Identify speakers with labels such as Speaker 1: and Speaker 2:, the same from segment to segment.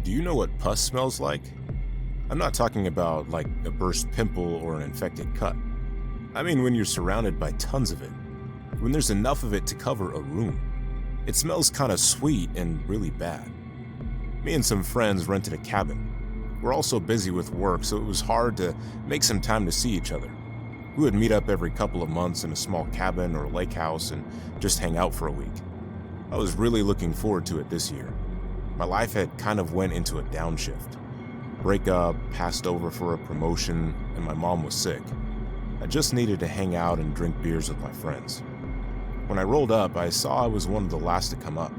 Speaker 1: Do you know what pus smells like? I'm not talking about like a burst pimple or an infected cut. I mean when you're surrounded by tons of it. When there's enough of it to cover a room. It smells kind of sweet and really bad. Me and some friends rented a cabin. We're also busy with work, so it was hard to make some time to see each other. We would meet up every couple of months in a small cabin or lake house and just hang out for a week. I was really looking forward to it this year. My life had kind of went into a downshift. Breakup, passed over for a promotion, and my mom was sick. I just needed to hang out and drink beers with my friends. When I rolled up, I saw I was one of the last to come up.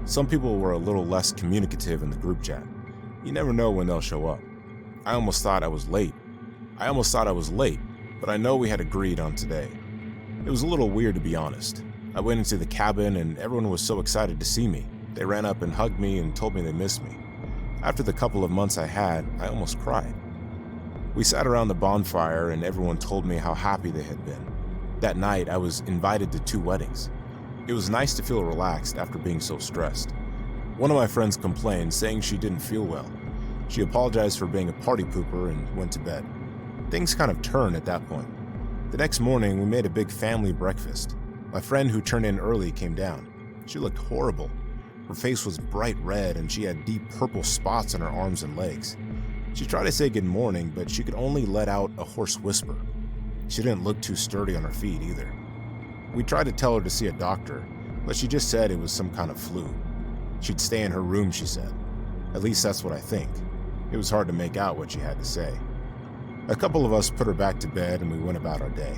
Speaker 1: Some people were a little less communicative in the group chat. You never know when they'll show up. I almost thought I was late, but I know we had agreed on today. It was a little weird, to be honest. I went into the cabin and everyone was so excited to see me. They ran up and hugged me and told me they missed me. After the couple of months I had, I almost cried. We sat around the bonfire and everyone told me how happy they had been. That night, I was invited to 2 weddings. It was nice to feel relaxed after being so stressed. One of my friends complained, saying she didn't feel well. She apologized for being a party pooper and went to bed. Things kind of turned at that point. The next morning, we made a big family breakfast. My friend who turned in early came down. She looked horrible. Her face was bright red and she had deep purple spots on her arms and legs. She tried to say good morning, but she could only let out a hoarse whisper. She didn't look too sturdy on her feet either. We tried to tell her to see a doctor, but she just said it was some kind of flu. She'd stay in her room, she said. At least that's what I think. It was hard to make out what she had to say. A couple of us put her back to bed and we went about our day.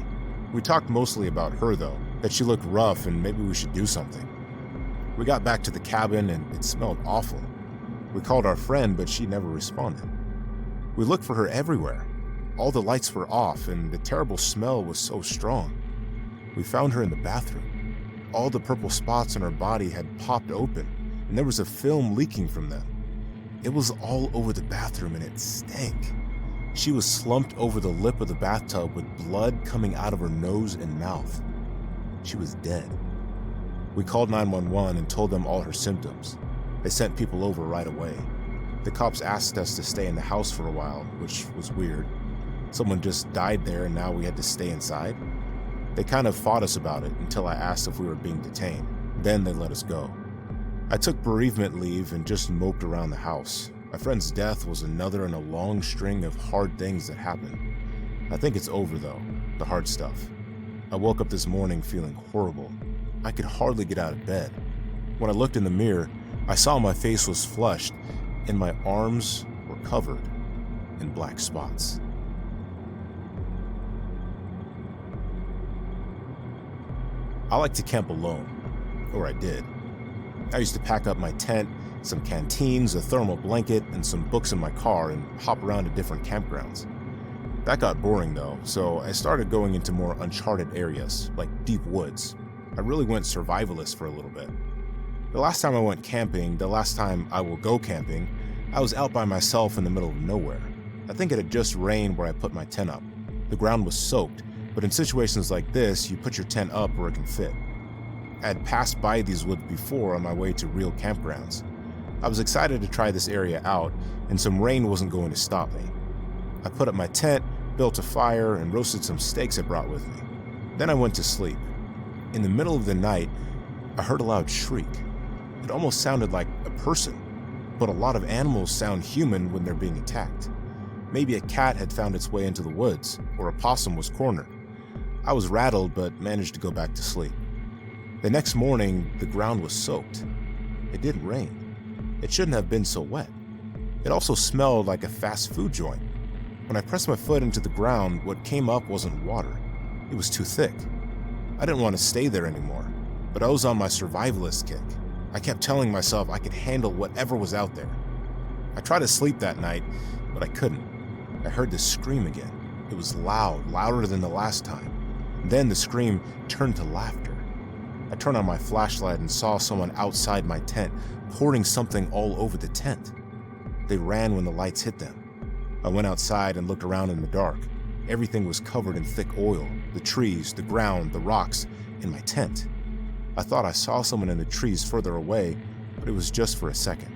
Speaker 1: We talked mostly about her though, that she looked rough and maybe we should do something. We got back to the cabin and it smelled awful. We called our friend, but she never responded. We looked for her everywhere. All the lights were off and the terrible smell was so strong. We found her in the bathroom. All the purple spots on her body had popped open and there was a film leaking from them. It was all over the bathroom and it stank. She was slumped over the lip of the bathtub with blood coming out of her nose and mouth. She was dead. We called 911 and told them all her symptoms. They sent people over right away. The cops asked us to stay in the house for a while, which was weird. Someone just died there and now we had to stay inside. They kind of fought us about it until I asked if we were being detained. Then they let us go. I took bereavement leave and just moped around the house. My friend's death was another in a long string of hard things that happened. I think it's over though, the hard stuff. I woke up this morning feeling horrible. I could hardly get out of bed. When I looked in the mirror, I saw my face was flushed and my arms were covered in black spots. I like to camp alone, or I did. I used to pack up my tent, some canteens, a thermal blanket, and some books in my car and hop around to different campgrounds. That got boring though, so I started going into more uncharted areas, like deep woods. I really went survivalist for a little bit. The last time I went camping, the last time I will go camping, I was out by myself in the middle of nowhere. I think it had just rained where I put my tent up. The ground was soaked, but in situations like this, you put your tent up where it can fit. I had passed by these woods before on my way to real campgrounds. I was excited to try this area out, and some rain wasn't going to stop me. I put up my tent, built a fire, and roasted some steaks I brought with me. Then I went to sleep. In the middle of the night, I heard a loud shriek. It almost sounded like a person, but a lot of animals sound human when they're being attacked. Maybe a cat had found its way into the woods, or a possum was cornered. I was rattled, but managed to go back to sleep. The next morning, the ground was soaked. It didn't rain. It shouldn't have been so wet. It also smelled like a fast food joint. When I pressed my foot into the ground, what came up wasn't water. It was too thick. I didn't want to stay there anymore, but I was on my survivalist kick. I kept telling myself I could handle whatever was out there. I tried to sleep that night, but I couldn't. I heard the scream again. It was loud, louder than the last time. Then the scream turned to laughter. I turned on my flashlight and saw someone outside my tent pouring something all over the tent. They ran when the lights hit them. I went outside and looked around in the dark. Everything was covered in thick oil, the trees, the ground, the rocks, and my tent. I thought I saw someone in the trees further away, but it was just for a second.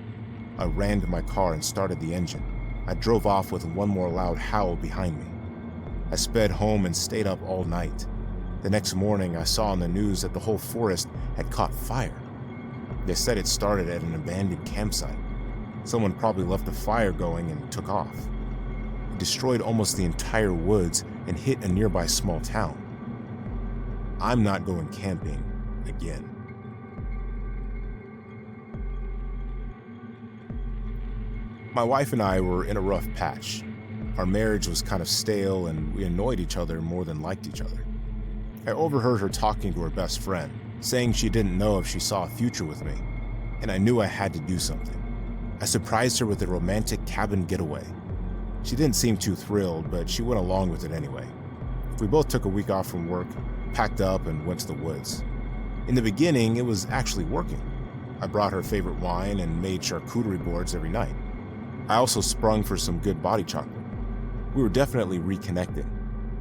Speaker 1: I ran to my car and started the engine. I drove off with one more loud howl behind me. I sped home and stayed up all night. The next morning, I saw on the news that the whole forest had caught fire. They said it started at an abandoned campsite. Someone probably left a fire going and took off. It destroyed almost the entire woods and hit a nearby small town. I'm not going camping again. My wife and I were in a rough patch. Our marriage was kind of stale and we annoyed each other more than liked each other. I overheard her talking to her best friend, saying she didn't know if she saw a future with me, and I knew I had to do something. I surprised her with a romantic cabin getaway. She didn't seem too thrilled, but she went along with it anyway. We both took a week off from work, packed up, and went to the woods. In the beginning, it was actually working. I brought her favorite wine and made charcuterie boards every night. I also sprung for some good body chocolate. We were definitely reconnecting.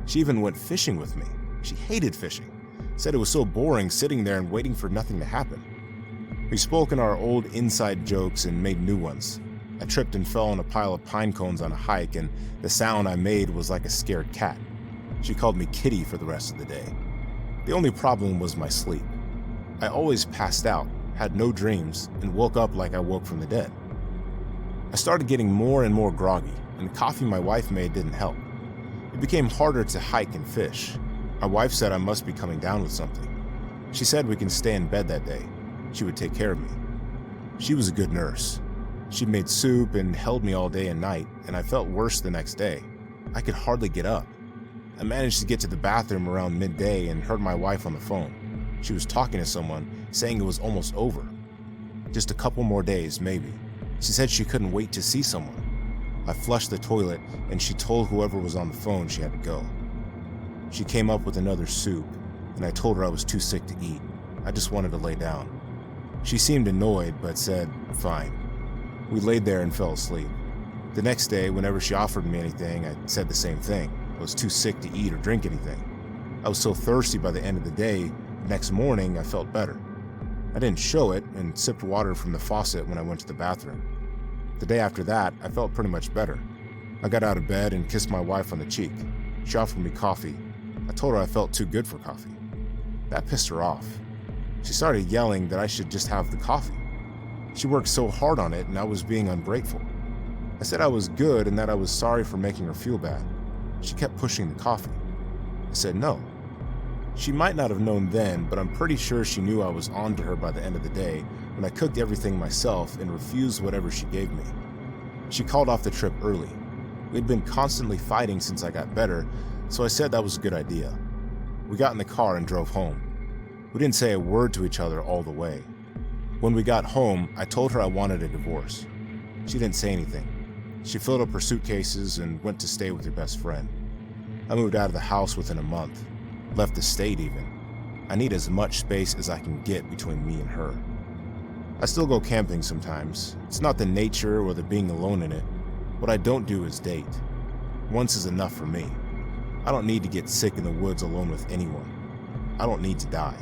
Speaker 1: She even went fishing with me. She hated fishing, said it was so boring sitting there and waiting for nothing to happen. We spoke in our old inside jokes and made new ones. I tripped and fell on a pile of pine cones on a hike, and the sound I made was like a scared cat. She called me Kitty for the rest of the day. The only problem was my sleep. I always passed out, had no dreams, and woke up like I woke from the dead. I started getting more and more groggy, and the coffee my wife made didn't help. It became harder to hike and fish. My wife said I must be coming down with something. She said we can stay in bed that day. She would take care of me. She was a good nurse. She made soup and held me all day and night, and I felt worse the next day. I could hardly get up. I managed to get to the bathroom around midday and heard my wife on the phone. She was talking to someone, saying it was almost over. Just a couple more days, maybe. She said she couldn't wait to see someone. I flushed the toilet, and she told whoever was on the phone she had to go. She came up with another soup, and I told her I was too sick to eat. I just wanted to lay down. She seemed annoyed, but said, fine. We laid there and fell asleep. The next day, whenever she offered me anything, I said the same thing. I was too sick to eat or drink anything. I was so thirsty by the end of the day, the next morning I felt better. I didn't show it and sipped water from the faucet when I went to the bathroom. The day after that, I felt pretty much better. I got out of bed and kissed my wife on the cheek. She offered me coffee. I told her I felt too good for coffee. That pissed her off. She started yelling that I should just have the coffee. She worked so hard on it and I was being ungrateful. I said I was good and that I was sorry for making her feel bad. She kept pushing the coffee. I said no. She might not have known then, but I'm pretty sure she knew I was on to her by the end of the day when I cooked everything myself and refused whatever she gave me. She called off the trip early. We'd been constantly fighting since I got better, so I said that was a good idea. We got in the car and drove home. We didn't say a word to each other all the way. When we got home, I told her I wanted a divorce. She didn't say anything. She filled up her suitcases and went to stay with her best friend. I moved out of the house within a month. Left the state even. I need as much space as I can get between me and her. I still go camping sometimes. It's not the nature or the being alone in it. What I don't do is date. Once is enough for me. I don't need to get sick in the woods alone with anyone. I don't need to die.